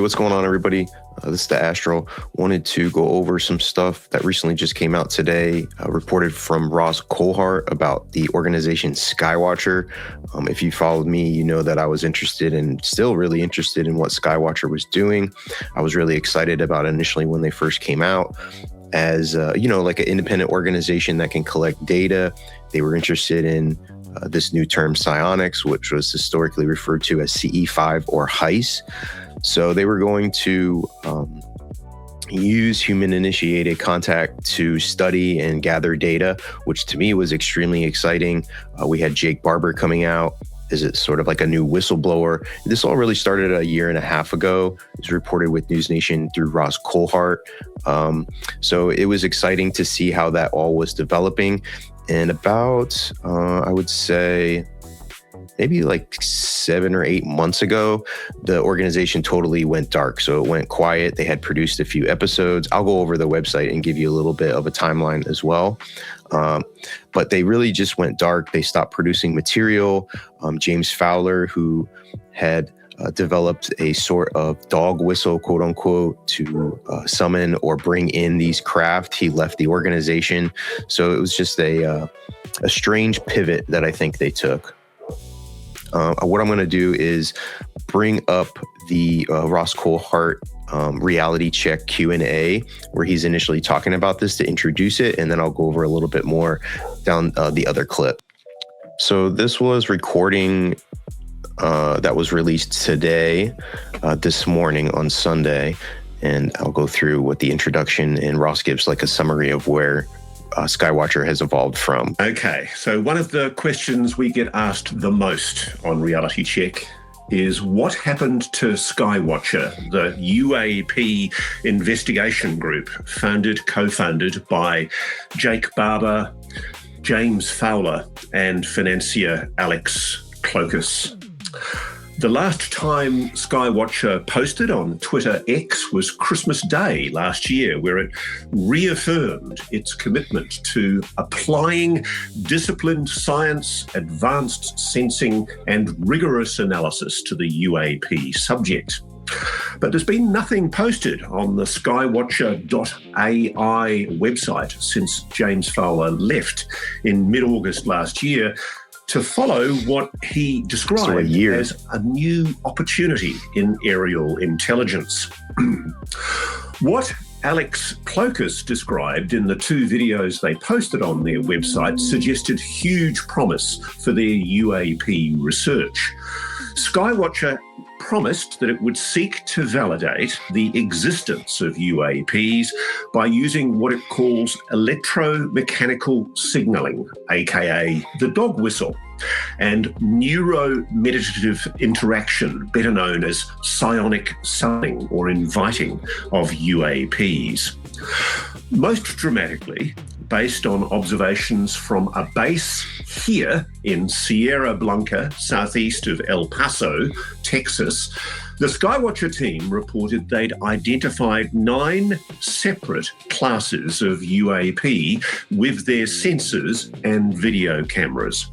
what's going on, everybody? This is the Astral. Wanted to go over some stuff that recently just came out today, reported from Ross Coulthart about the organization Skywatcher. If you followed me, you know that I was interested and still really interested in what Skywatcher was doing. I was really excited about it initially when they first came out as, like an independent organization that can collect data. They were interested in this new term psionics, which was historically referred to as CE5 or HEIS. So they were going to use human-initiated contact to study and gather data, which to me was extremely exciting. We had Jake Barber coming out. Is it sort of like a new whistleblower? This all really started a year and a half ago. It was reported with News Nation through Ross Coulthart. So it was exciting to see how that all was developing. And about, I would say, maybe like 7 or 8 months ago, the organization totally went dark. So it went quiet. They had produced a few episodes. I'll go over the website and give you a little bit of a timeline as well. But they really just went dark. They stopped producing material. James Fowler, who had developed a sort of dog whistle, quote unquote, to summon or bring in these craft, he left the organization. So it was just a strange pivot that I think they took. What I'm going to do is bring up the Ross Coulthart reality check Q&A, where he's initially talking about this to introduce it, and then I'll go over a little bit more down the other clip. So this was recording that was released today, this morning on Sunday, and I'll go through what the introduction and Ross gives like a summary of where Skywatcher has evolved from. Okay, so one of the questions we get asked the most on Reality Check is what happened to Skywatcher, the UAP investigation group co-founded by Jake Barber, James Fowler, and financier Alex Clokus. The last time Skywatcher posted on Twitter X was Christmas Day last year, where it reaffirmed its commitment to applying disciplined science, advanced sensing, and rigorous analysis to the UAP subject. But there's been nothing posted on the skywatcher.ai website since James Fowler left in mid-August last year, to follow what he described as a new opportunity in aerial intelligence. What Alex Clokus described in the 2 videos they posted on their website suggested huge promise for their UAP research. Skywatcher promised that it would seek to validate the existence of UAPs by using what it calls electromechanical signaling, aka the dog whistle, and neuromeditative interaction, better known as psionic summoning or inviting of UAPs. Most dramatically, based on observations from a base here in Sierra Blanca, southeast of El Paso, Texas, the Skywatcher team reported they'd identified 9 separate classes of UAP with their sensors and video cameras.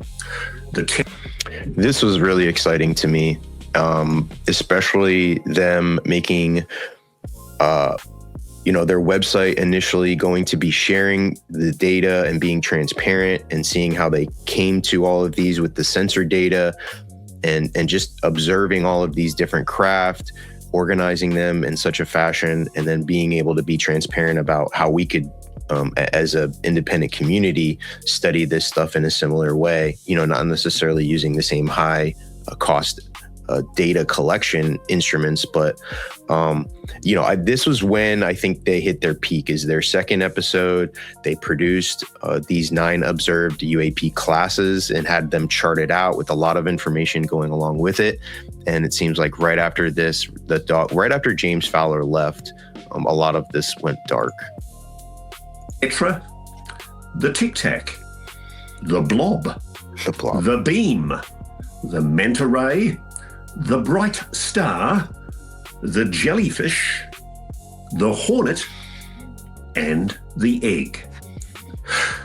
This was really exciting to me, especially them making their website initially going to be sharing the data and being transparent and seeing how they came to all of these with the sensor data and just observing all of these different craft, organizing them in such a fashion, and then being able to be transparent about how we could, as an independent community, study this stuff in a similar way, not necessarily using the same high cost data collection instruments, but this was when I think they hit their peak. Is their second episode. They produced these 9 observed UAP classes and had them charted out with a lot of information going along with it. And it seems like right after this, right after James Fowler left, a lot of this went dark. Petra, the Tic Tac, the Blob, the Beam, the Manta Ray, the Bright Star, the Jellyfish, the Hornet, and the Egg.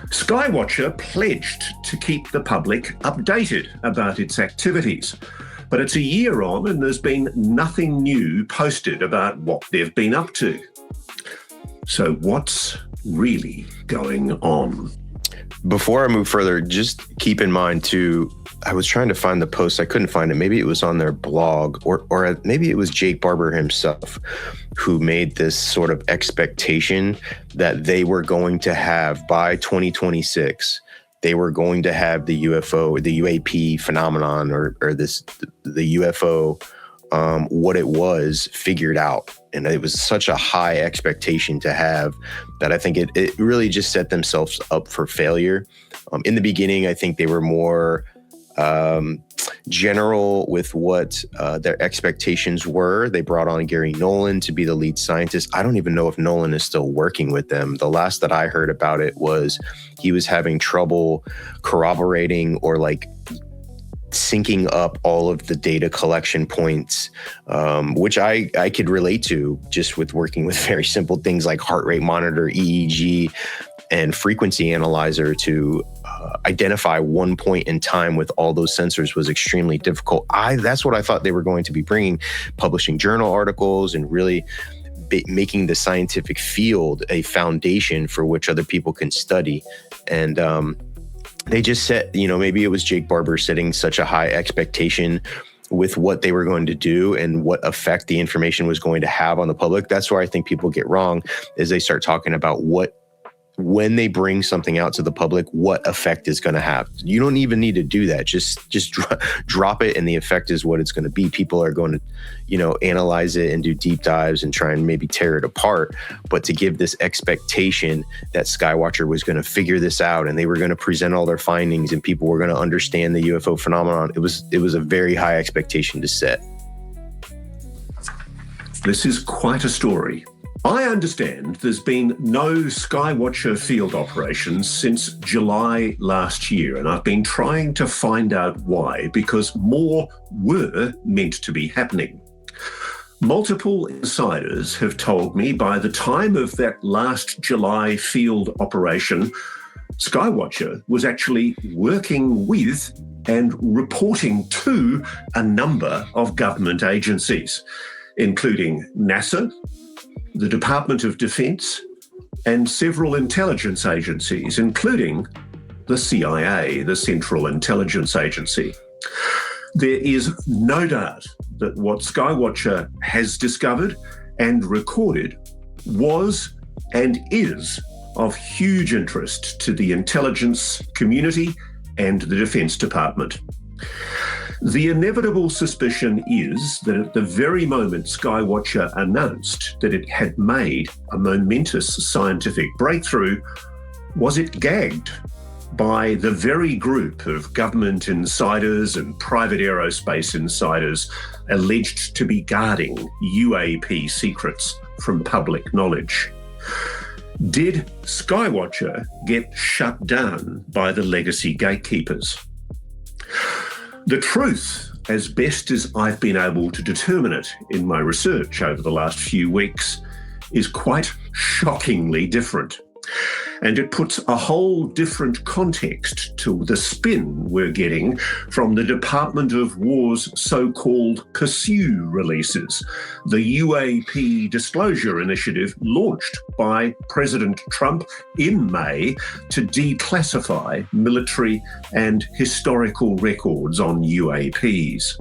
Skywatcher pledged to keep the public updated about its activities, But it's a year on and there's been nothing new posted about what they've been up to. So what's really going on? Before I move further, just keep in mind too, I was trying to find the post. I couldn't find it. Maybe it was on their blog, or maybe it was Jake Barber himself who made this sort of expectation that they were going to have by 2026, they were going to have the UFO, the UAP phenomenon, or the UFO, what it was figured out. And it was such a high expectation to have that I think it really just set themselves up for failure. In the beginning, I think they were more general with what their expectations were. They brought on Gary Nolan to be the lead scientist. I don't even know if Nolan is still working with them. The last that I heard about it was he was having trouble corroborating or like syncing up all of the data collection points, which I could relate to just with working with very simple things like heart rate monitor, EEG, and frequency analyzer to identify one point in time with all those sensors was extremely difficult. That's what I thought they were going to be bringing, publishing journal articles and really making the scientific field a foundation for which other people can study. And they just set, maybe it was Jake Barber setting such a high expectation with what they were going to do and what effect the information was going to have on the public. That's where I think people get wrong, is they start talking about when they bring something out to the public, what effect is going to have. You don't even need to do that. Just drop it, and the effect is what it's going to be. People are going to, analyze it and do deep dives and try and maybe tear it apart. But to give this expectation that Skywatcher was going to figure this out and they were going to present all their findings and people were going to understand the UFO phenomenon, it was a very high expectation to set. This is quite a story. I understand there's been no Skywatcher field operations since July last year, and I've been trying to find out why, because more were meant to be happening. Multiple insiders have told me by the time of that last July field operation, Skywatcher was actually working with and reporting to a number of government agencies, including NASA, the Department of Defense, and several intelligence agencies, including the CIA, the Central Intelligence Agency. There is no doubt that what Skywatcher has discovered and recorded was and is of huge interest to the intelligence community and the Defense Department. The inevitable suspicion is that at the very moment Skywatcher announced that it had made a momentous scientific breakthrough, was it gagged by the very group of government insiders and private aerospace insiders alleged to be guarding UAP secrets from public knowledge. Did Skywatcher get shut down by the legacy gatekeepers? The truth, as best as I've been able to determine it in my research over the last few weeks, is quite shockingly different. And it puts a whole different context to the spin we're getting from the Department of War's so-called Pursue releases, the UAP disclosure initiative launched by President Trump in May to declassify military and historical records on UAPs.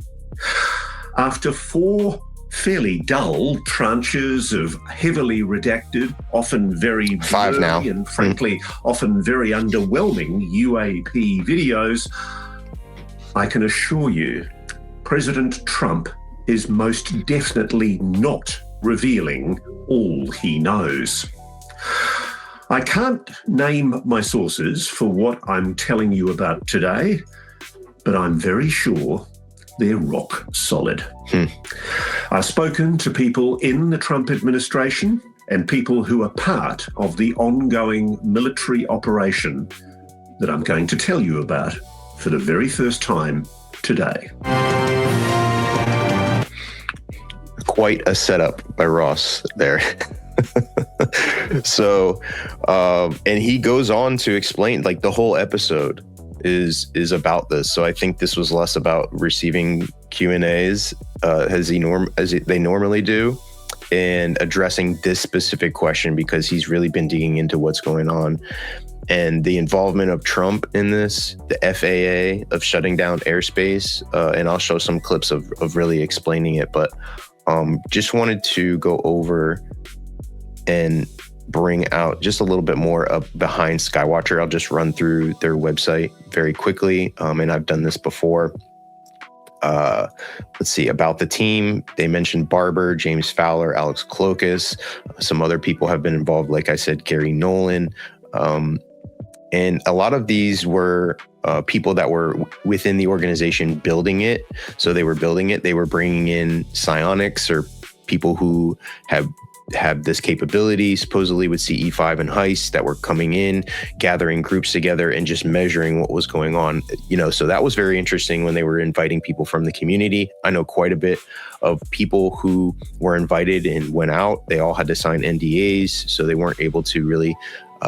After 4 fairly dull tranches of heavily redacted, often very 5 now, and frankly, often very underwhelming UAP videos, I can assure you, President Trump is most definitely not revealing all he knows. I can't name my sources for what I'm telling you about today, but I'm very sure they're rock solid. I've spoken to people in the Trump administration and people who are part of the ongoing military operation that I'm going to tell you about for the very first time today. Quite a setup by Ross there. So, and he goes on to explain, like, the whole episode is about this. So I think this was less about receiving Q&As as they normally do, and addressing this specific question, because he's really been digging into what's going on. And the involvement of Trump in this, the FAA of shutting down airspace, and I'll show some clips of really explaining it. But just wanted to go over and bring out just a little bit more up behind Skywatcher. I'll just run through their website very quickly, and I've done this before. Let's see, about the team. They mentioned Barber, James Fowler, Alex Klokas. Some other people have been involved, like I said, Gary Nolan. And a lot of these were people that were within the organization building it. So they were building it. They were bringing in psionics, or people who have this capability, supposedly with CE5 and Heist, that were coming in, gathering groups together and just measuring what was going on. So that was very interesting when they were inviting people from the community. I know quite a bit of people who were invited and went out. They all had to sign NDAs, so they weren't able to really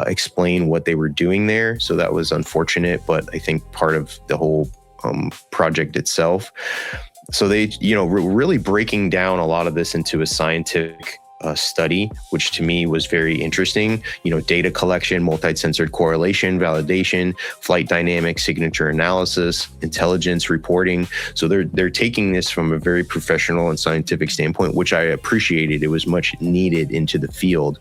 explain what they were doing there. So that was unfortunate, but I think part of the whole project itself. So they, really breaking down a lot of this into a scientific study, which to me was very interesting. Data collection, multi-sensored correlation, validation, flight dynamics, signature analysis, intelligence reporting. So they're taking this from a very professional and scientific standpoint, which I appreciated. It was much needed into the field.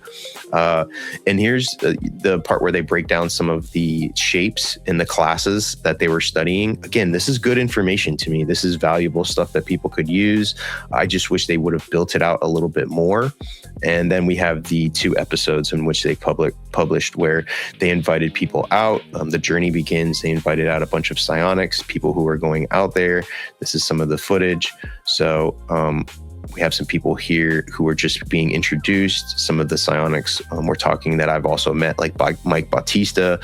And here's the part where they break down some of the shapes and the classes that they were studying. Again, this is good information to me. This is valuable stuff that people could use. I just wish they would have built it out a little bit more. And then we have the 2 episodes in which they published where they invited people out. The journey begins. They invited out a bunch of psionics, people who were going out there. This is some of the footage. So we have some people here who are just being introduced. Some of the psionics we're talking that I've also met, like Mike Bautista,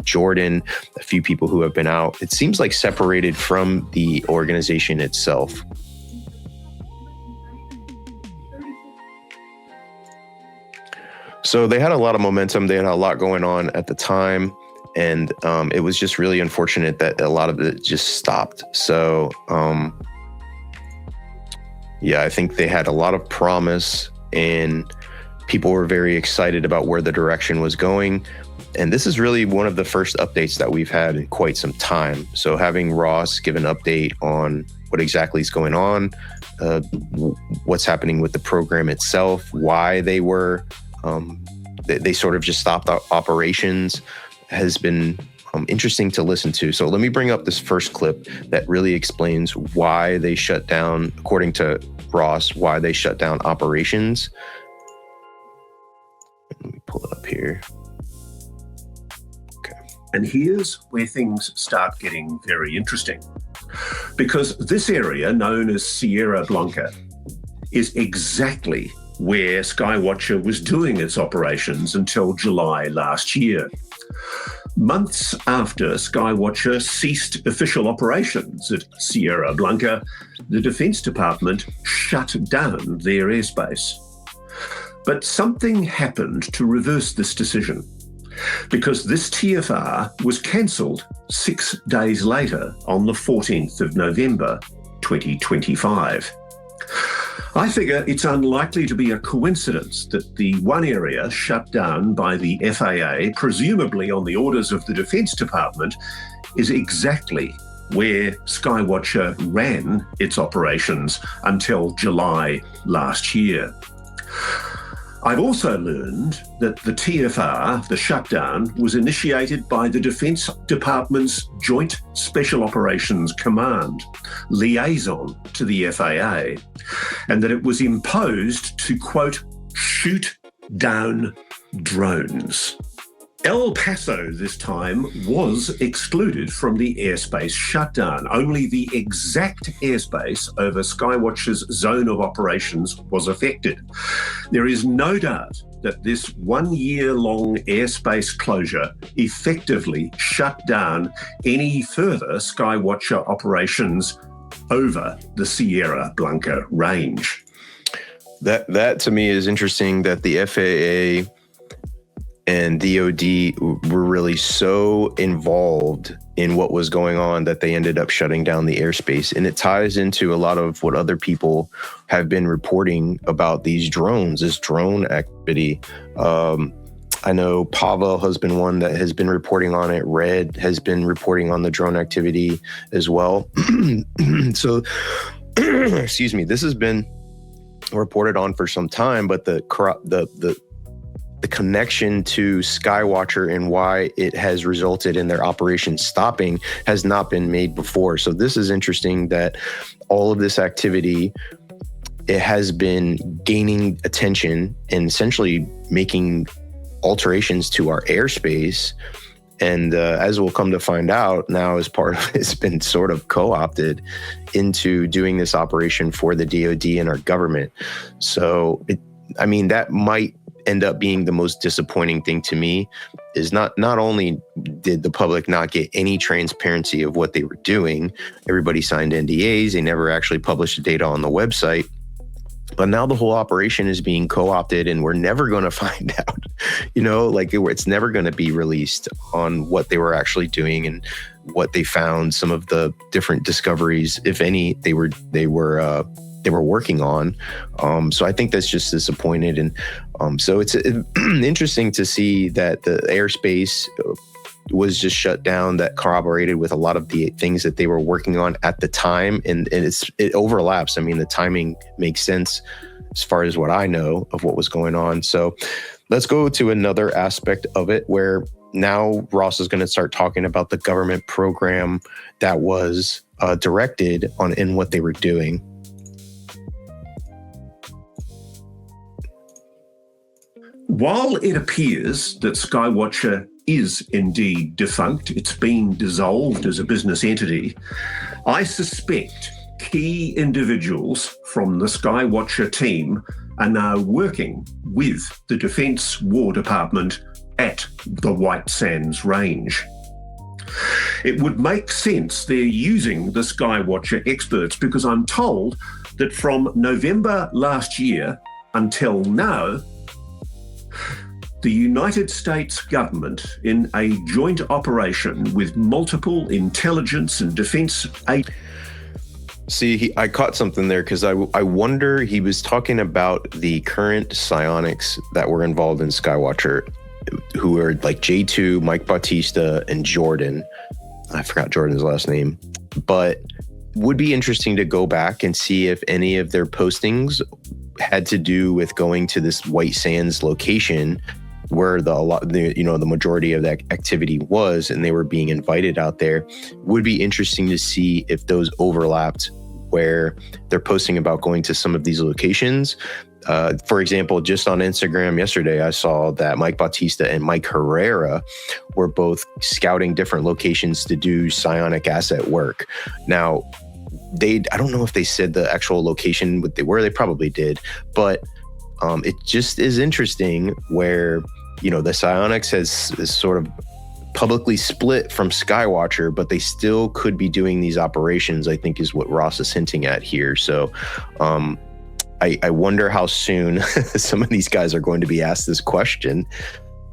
Jordan, a few people who have been out. It seems like separated from the organization itself. So they had a lot of momentum. They had a lot going on at the time. And it was just really unfortunate that a lot of it just stopped. So, I think they had a lot of promise, and people were very excited about where the direction was going. And this is really one of the first updates that we've had in quite some time. So having Ross give an update on what exactly is going on, what's happening with the program itself, why they were they sort of just stopped operations, has been interesting to listen to. So let me bring up this first clip that really explains why they shut down, according to Ross, why they shut down operations. Let me pull it up here. Okay. And here's where things start getting very interesting, because this area known as Sierra Blanca is exactly where Skywatcher was doing its operations until July last year. Months after Skywatcher ceased official operations at Sierra Blanca, the Defense Department shut down their airspace. But something happened to reverse this decision, because this TFR was cancelled 6 days later on the 14th of November, 2025. I figure it's unlikely to be a coincidence that the one area shut down by the FAA, presumably on the orders of the Defense Department, is exactly where Skywatcher ran its operations until July last year. I've also learned that the TFR, the shutdown, was initiated by the Defense Department's Joint Special Operations Command, liaison to the FAA, and that it was imposed to, quote, shoot down drones. El Paso this time was excluded from the airspace shutdown. Only the exact airspace over Skywatcher's zone of operations was affected. There is no doubt that this 1 year long airspace closure effectively shut down any further Skywatcher operations over the Sierra Blanca range. That to me is interesting, that the FAA and DoD were really so involved in what was going on that they ended up shutting down the airspace. And it ties into a lot of what other people have been reporting about these drones, this drone activity. I know Pavel has been one that has been reporting on it. Red has been reporting on the drone activity as well. So, excuse me, this has been reported on for some time, but the connection to Skywatcher and why it has resulted in their operation stopping has not been made before. So this is interesting that all of this activity, it has been gaining attention and essentially making alterations to our airspace. And as we'll come to find out now, as part of it's been sort of co-opted into doing this operation for the DoD and our government. So, that might end up being the most disappointing thing to me is not only did the public not get any transparency of what they were doing, everybody signed NDAs, they never actually published the data on the website, but now the whole operation is being co-opted and we're never going to find out, it's never going to be released on what they were actually doing and what they found, some of the different discoveries, if any, they were working on. So I think that's just disappointed. And so it's interesting to see that the airspace was just shut down. That corroborated with a lot of the things that they were working on at the time. And it overlaps. The timing makes sense as far as what I know of what was going on. So let's go to another aspect of it where now Ross is going to start talking about the government program that was directed on in what they were doing. While it appears that Skywatcher is indeed defunct, it's been dissolved as a business entity, I suspect key individuals from the Skywatcher team are now working with the Defence War Department at the White Sands Range. It would make sense they're using the Skywatcher experts because I'm told that from November last year until now, the United States government, in a joint operation with multiple intelligence and defense agencies. See, I caught something there because I wonder, he was talking about the current psionics that were involved in Skywatcher, who are like J2, Mike Bautista, and Jordan. I forgot Jordan's last name, but would be interesting to go back and see if any of their postings had to do with going to this White Sands location where the majority of that activity was, and they were being invited out there. Would be interesting to see if those overlapped, where they're posting about going to some of these locations. For example, just on Instagram yesterday, I saw that Mike Bautista and Mike Herrera were both scouting different locations to do psionic asset work. Now, I don't know if they said the actual location where they probably did, but it just is interesting where, the psionics has sort of publicly split from Skywatcher, but they still could be doing these operations, I think is what Ross is hinting at here. So I wonder how soon some of these guys are going to be asked this question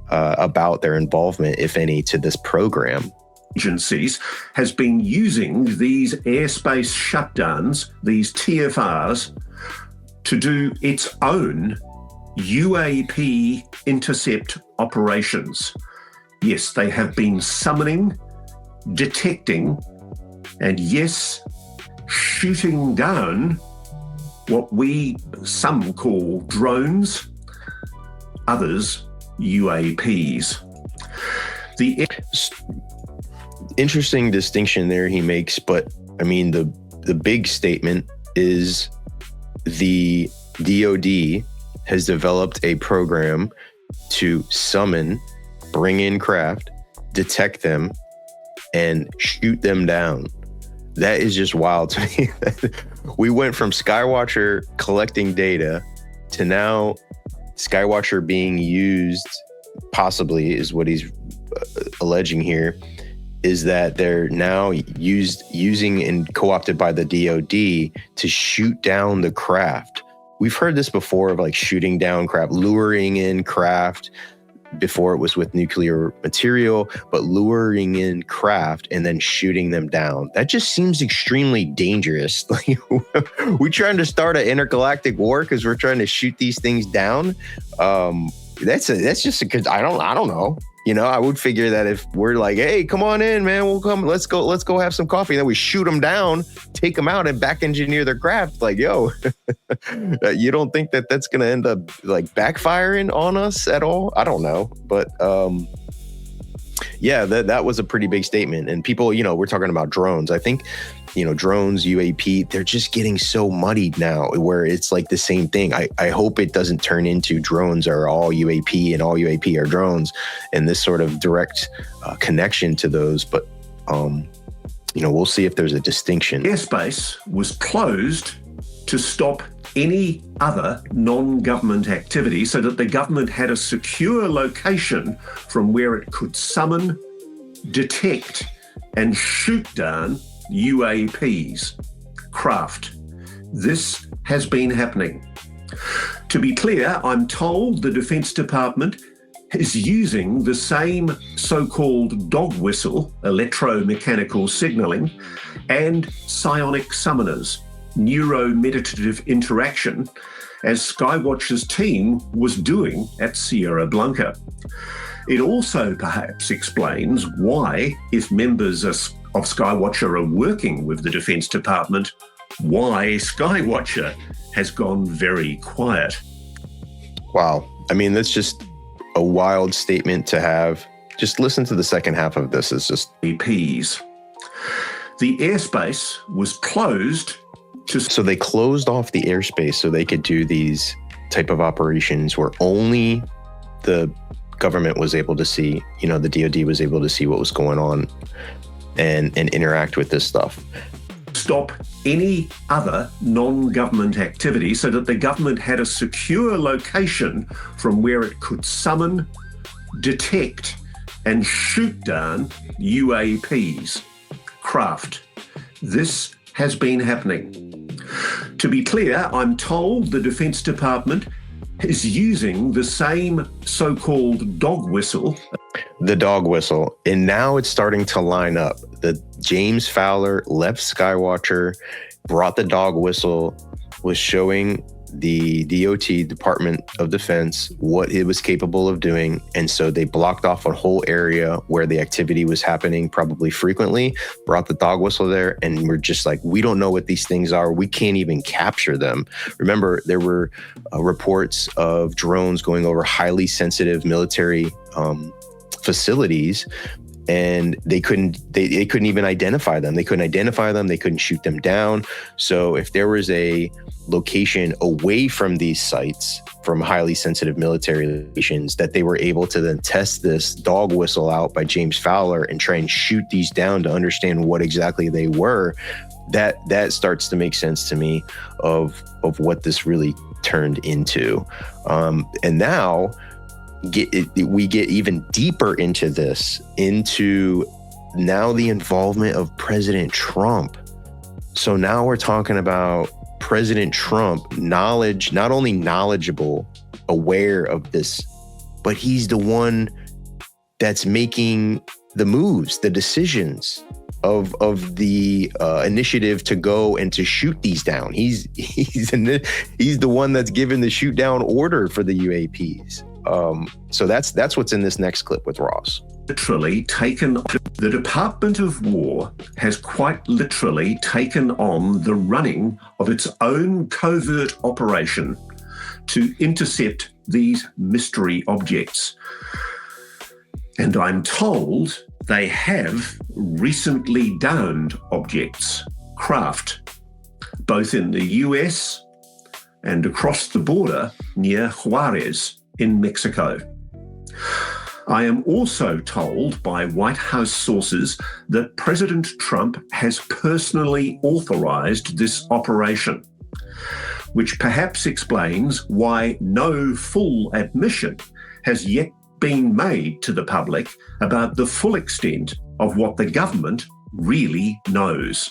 about their involvement, if any, to this program. Agencies has been using these airspace shutdowns, these TFRs, to do its own UAP intercept operations. Yes, they have been summoning, detecting, and yes, shooting down what some call drones, others UAPs. The interesting distinction there he makes, but the big statement is the DoD has developed a program to summon, bring in craft, detect them, and shoot them down. That is just wild to me. We went from Skywatcher collecting data to now Skywatcher being used, possibly is what he's alleging here, is that they're now using and co-opted by the DoD to shoot down the craft. We've heard this before of like shooting down craft, luring in craft, before it was with nuclear material, but luring in craft and then shooting them down. That just seems extremely dangerous. Like, we're trying to start an intergalactic war because we're trying to shoot these things down. That's just because I don't know. You know, I would figure that if we're like, hey, come on in, man, we'll come, let's go have some coffee. And then we shoot them down, take them out and back engineer their craft. Like, yo, you don't think that that's going to end up like backfiring on us at all? I don't know. But yeah, that was a pretty big statement. And people, you know, we're talking about drones. I think, you know, drones, UAP, they're just getting so muddied now where it's like the same thing. I hope it doesn't turn into drones are all UAP and all UAP are drones and this sort of direct connection to those. But, you know, we'll see if there's a distinction. Airspace was closed to stop any other non-government activity so that the government had a secure location from where it could summon, detect, and shoot down UAPs, craft. This has been happening. To be clear, I'm told the Defence Department is using the same so-called dog whistle, electromechanical signalling, and psionic summoners, neuromeditative interaction, as Skywatcher's team was doing at Sierra Blanca. It also perhaps explains why, if members of Skywatcher are working with the Defence Department, why Skywatcher has gone very quiet. Wow. I mean, that's just a wild statement to have. Just listen to the second half of this. It's just EPs. The airspace was closed so they closed off the airspace so they could do these type of operations where only the government was able to see, you know, the DoD was able to see what was going on and interact with this stuff. Stop any other non-government activity so that the government had a secure location from where it could summon, detect, and shoot down UAPs, craft. This has been happening. To be clear, I'm told the Defence Department is using the same so-called dog whistle. The dog whistle. And now it's starting to line up. The James Fowler left Skywatcher, brought the dog whistle, was showing the DOT, Department of Defense, what it was capable of doing. And so they blocked off a whole area where the activity was happening probably frequently, brought the dog whistle there, and we're just like, we don't know what these things are. We can't even capture them. Remember, there were reports of drones going over highly sensitive military facilities, and they couldn't even identify them. They couldn't shoot them down. So if there was a location away from these sites, from highly sensitive military locations, that they were able to then test this dog whistle out by James Fowler and try and shoot these down to understand what exactly they were, that starts to make sense to me of what this really turned into. And now we get even deeper into this, into now the involvement of President Trump. So now we're talking about President Trump, not only knowledgeable, aware of this, but he's the one that's making the moves, the decisions of the initiative to go and to shoot these down. He's the one that's given the shoot down order for the UAPs. So that's what's in this next clip with Ross. The Department of War has quite literally taken on the running of its own covert operation to intercept these mystery objects. And I'm told they have recently downed objects, craft, both in the US and across the border near Juarez in Mexico. I am also told by White House sources that President Trump has personally authorized this operation, which perhaps explains why no full admission has yet been made to the public about the full extent of what the government really knows.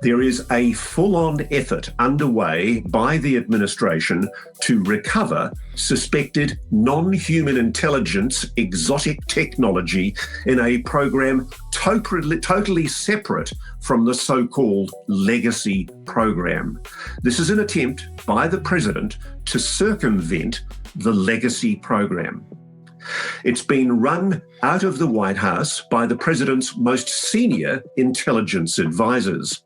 There is a full-on effort underway by the administration to recover suspected non-human intelligence exotic technology in a program totally separate from the so-called legacy program. This is an attempt by the president to circumvent the legacy program. It's been run out of the White House by the president's most senior intelligence advisors.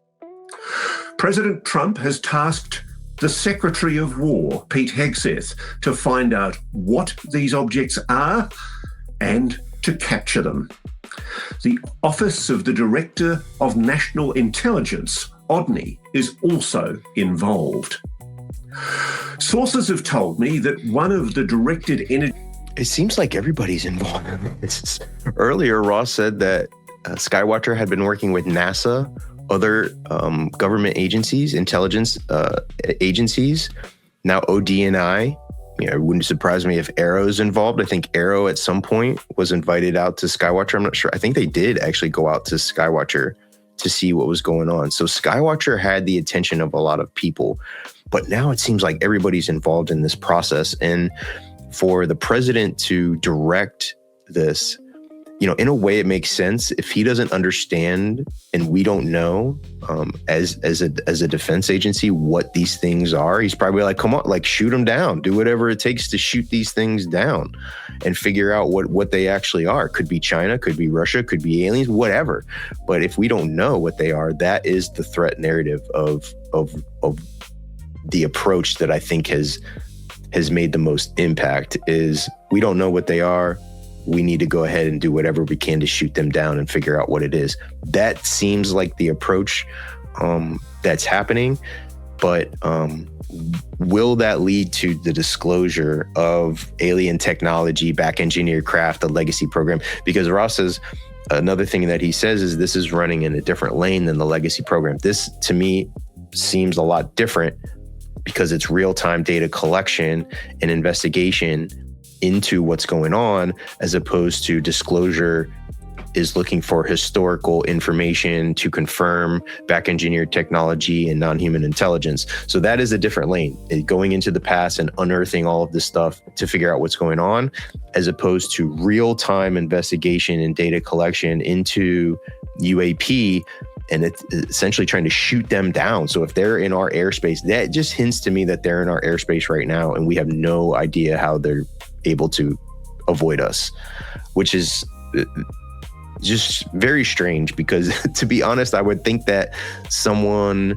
President Trump has tasked the Secretary of War, Pete Hegseth, to find out what these objects are and to capture them. The Office of the Director of National Intelligence, ODNI, is also involved. Sources have told me that one of the directed energy... It seems like everybody's involved in this. Earlier, Ross said that Skywatcher had been working with NASA, other government agencies, intelligence agencies. Now ODNI, it wouldn't surprise me if Arrow's involved. I think Arrow at some point was invited out to Skywatcher. I'm not sure. I think they did actually go out to Skywatcher to see what was going on. So Skywatcher had the attention of a lot of people, but now it seems like everybody's involved in this process. And for the president to direct this, in a way it makes sense. If he doesn't understand and we don't know as a defense agency what these things are, he's probably like, come on, like shoot them down, do whatever it takes to shoot these things down and figure out what they actually are. Could be China, could be Russia, could be aliens, whatever. But if we don't know what they are, that is the threat narrative of the approach that I think has made the most impact. Is we don't know what they are. We need to go ahead and do whatever we can to shoot them down and figure out what it is. That seems like the approach that's happening. But will that lead to the disclosure of alien technology, back engineered craft, the legacy program? Because Ross says, another thing that he says is this is running in a different lane than the legacy program. This, to me, seems a lot different because it's real-time data collection and investigation into what's going on, as opposed to disclosure is looking for historical information to confirm back engineered technology and non-human intelligence. So that is a different lane, going into the past and unearthing all of this stuff to figure out what's going on, as opposed to real-time investigation and data collection into UAP, and it's essentially trying to shoot them down. So if they're in our airspace, that just hints to me that they're in our airspace right now, and we have no idea how they're able to avoid us, which is just very strange. Because to be honest, I would think that someone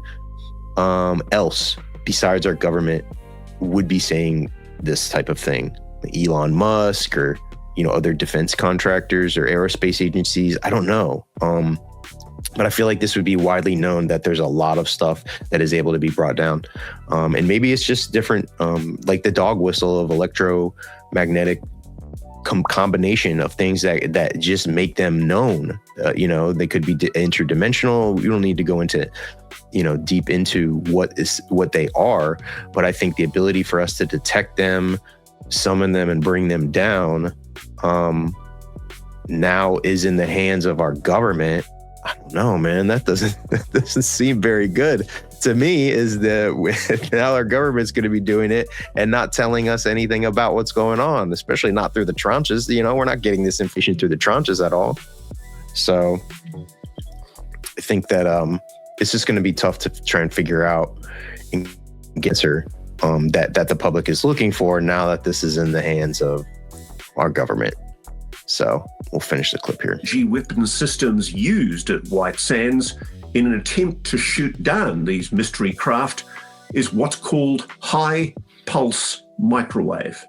else besides our government would be saying this type of thing. Elon Musk or, other defense contractors or aerospace agencies. I don't know. But I feel like this would be widely known that there's a lot of stuff that is able to be brought down. And maybe it's just different, like the dog whistle of electromagnetic combination of things that just make them known. They could be interdimensional. We don't need to go into, deep into what they are. But I think the ability for us to detect them, summon them, and bring them down now is in the hands of our government. I don't know, man. That doesn't seem very good to me. Is that now our government's going to be doing it and not telling us anything about what's going on, especially not through the tranches. We're not getting this information through the tranches at all. So I think that it's just going to be tough to try and figure out and get answer that the public is looking for now that this is in the hands of our government. So we'll finish the clip here. Weapon systems used at White Sands in an attempt to shoot down these mystery craft is what's called high pulse microwave.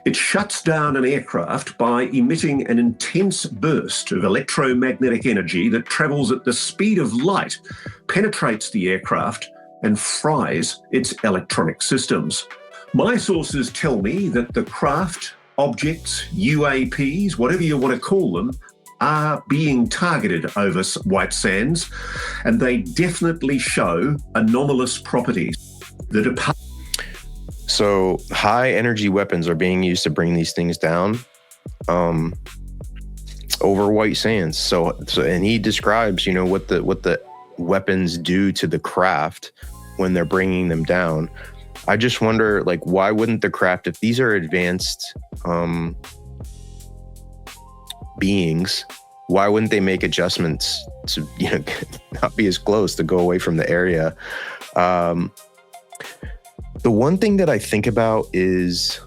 It shuts down an aircraft by emitting an intense burst of electromagnetic energy that travels at the speed of light, penetrates the aircraft, and fries its electronic systems. My sources tell me that the craft, objects, UAPs, whatever you want to call them, are being targeted over White Sands, and they definitely show anomalous properties. So high energy weapons are being used to bring these things down over White Sands. So and he describes, what the weapons do to the craft when they're bringing them down. I just wonder, like, why wouldn't the craft, if these are advanced beings, why wouldn't they make adjustments to, you know, not be as close, to go away from the area? The one thing that I think about is,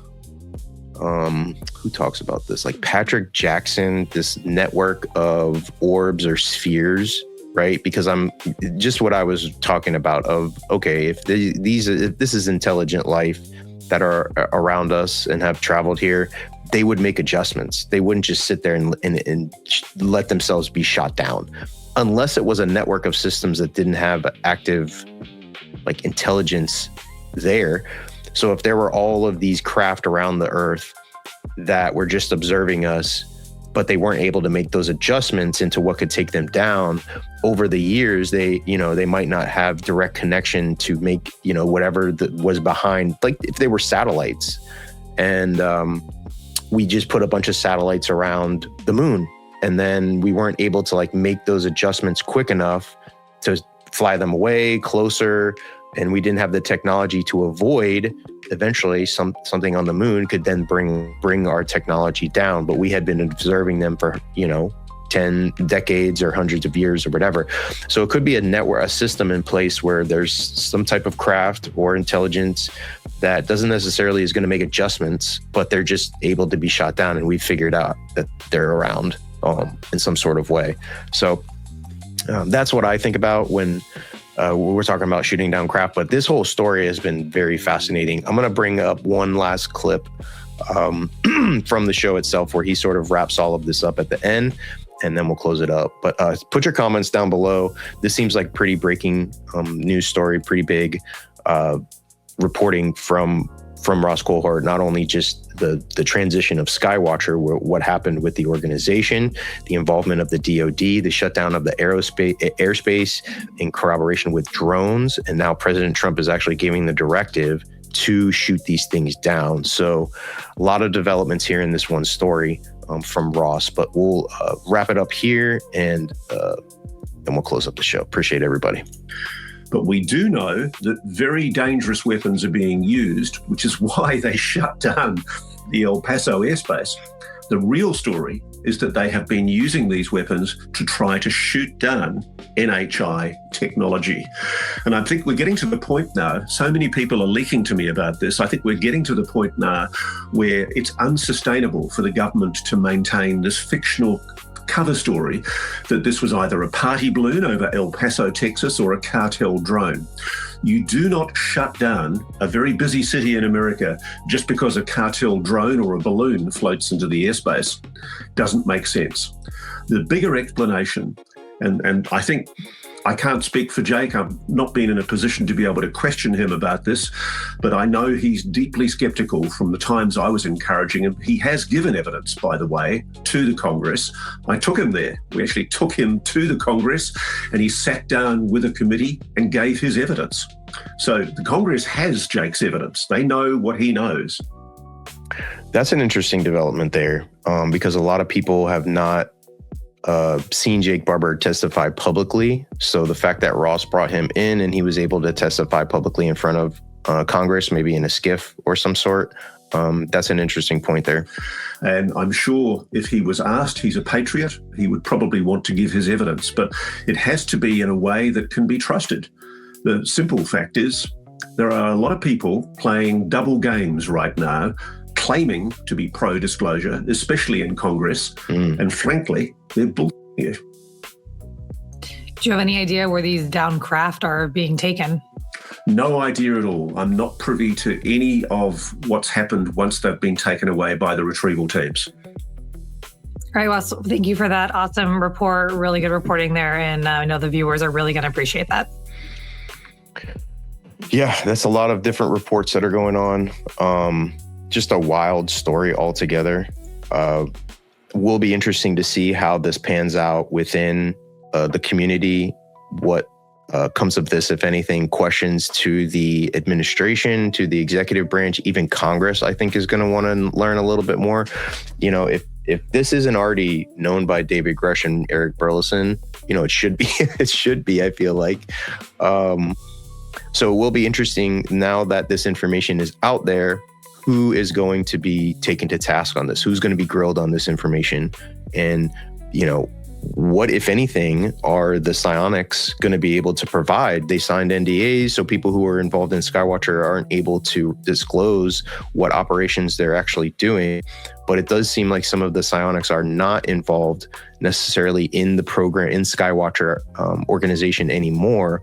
who talks about this? Like Patrick Jackson, this network of orbs or spheres, right? Because I'm just what I was talking about of, okay, if this is intelligent life that are around us and have traveled here, they would make adjustments. They wouldn't just sit there and let themselves be shot down, unless it was a network of systems that didn't have active, like, intelligence there. So if there were all of these craft around the Earth that were just observing us, but they weren't able to make those adjustments into what could take them down over the years, they might not have direct connection to make, whatever was behind, like if they were satellites and we just put a bunch of satellites around the moon, and then we weren't able to like make those adjustments quick enough to fly them away closer, and we didn't have the technology to avoid eventually something on the moon could then bring our technology down. But we had been observing them for 10 decades or hundreds of years or whatever. So it could be a network, a system in place where there's some type of craft or intelligence that doesn't necessarily is going to make adjustments, but they're just able to be shot down, and we figured out that they're around in some sort of way. So that's what I think about when we're talking about shooting down craft. But this whole story has been very fascinating. I'm going to bring up one last clip from the show itself where he sort of wraps all of this up at the end, and then we'll close it up. But put your comments down below. This seems like pretty breaking news story, pretty big reporting from Ross Coulthart, not only just the transition of Skywatcher, what happened with the organization, the involvement of the DoD, the shutdown of the airspace in corroboration with drones, and now President Trump is actually giving the directive to shoot these things down. So a lot of developments here in this one story from Ross, but we'll wrap it up here and then we'll close up the show. Appreciate everybody. But we do know that very dangerous weapons are being used, which is why they shut down the El Paso airspace. The real story is that they have been using these weapons to try to shoot down NHI technology. And I think we're getting to the point now, so many people are leaking to me about this, I think we're getting to the point now where it's unsustainable for the government to maintain this fictional cover story that this was either a party balloon over El Paso, Texas, or a cartel drone. You do not shut down a very busy city in America just because a cartel drone or a balloon floats into the airspace. Doesn't make sense. The bigger explanation, and I think I can't speak for Jake. I've not been in a position to be able to question him about this, but I know he's deeply skeptical from the times I was encouraging him. He has given evidence, by the way, to the Congress. I took him there. We actually took him to the Congress, and he sat down with a committee and gave his evidence. So the Congress has Jake's evidence. They know what he knows. That's an interesting development there, because a lot of people have not seen Jake Barber testify publicly. So the fact that Ross brought him in and he was able to testify publicly in front of Congress, maybe in a skiff or some sort, that's an interesting point there. And I'm sure if he was asked, he's a patriot, he would probably want to give his evidence, but it has to be in a way that can be trusted. The simple fact is there are a lot of people playing double games right now, claiming to be pro-disclosure, especially in Congress, and frankly, they're bullshit. Do you have any idea where these down craft are being taken? No idea at all. I'm not privy to any of what's happened once they've been taken away by the retrieval teams. All right, Wes, thank you for that awesome report. Really good reporting there, and I know the viewers are really going to appreciate that. Yeah, that's a lot of different reports that are going on. Just a wild story altogether. Will be interesting to see how this pans out within the community, what comes of this, if anything. Questions to the administration, to the executive branch, even Congress, I think is going to want to learn a little bit more. if this isn't already known by David Grush and Eric Burleson, it should be. It should be, I feel like. So it will be interesting now that this information is out there. Who is going to be taken to task on this? Who's going to be grilled on this information? And, what, if anything, are the Psionics going to be able to provide? They signed NDAs, so people who are involved in Skywatcher aren't able to disclose what operations they're actually doing. But it does seem like some of the Psionics are not involved necessarily in the program, in Skywatcher organization anymore.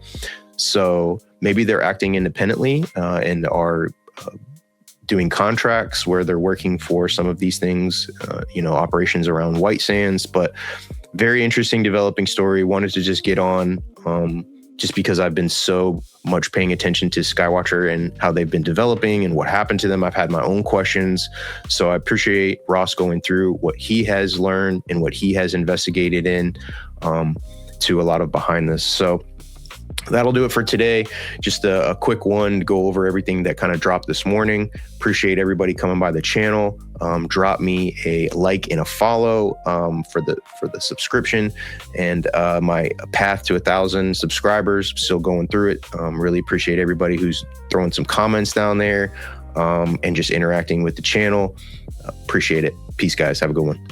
So maybe they're acting independently and are doing contracts where they're working for some of these things, operations around White Sands. But very interesting developing story. Wanted to just get on just because I've been so much paying attention to Skywatcher and how they've been developing and what happened to them. I've had my own questions. So I appreciate Ross going through what he has learned and what he has investigated in to a lot of behind this. So that'll do it for today. Just a quick one to go over everything that kind of dropped this morning. Appreciate everybody coming by the channel. Drop me a like and a follow for the subscription, and my path to 1,000 subscribers. Still going through it. Really appreciate everybody who's throwing some comments down there and just interacting with the channel. Appreciate it. Peace, guys. Have a good one.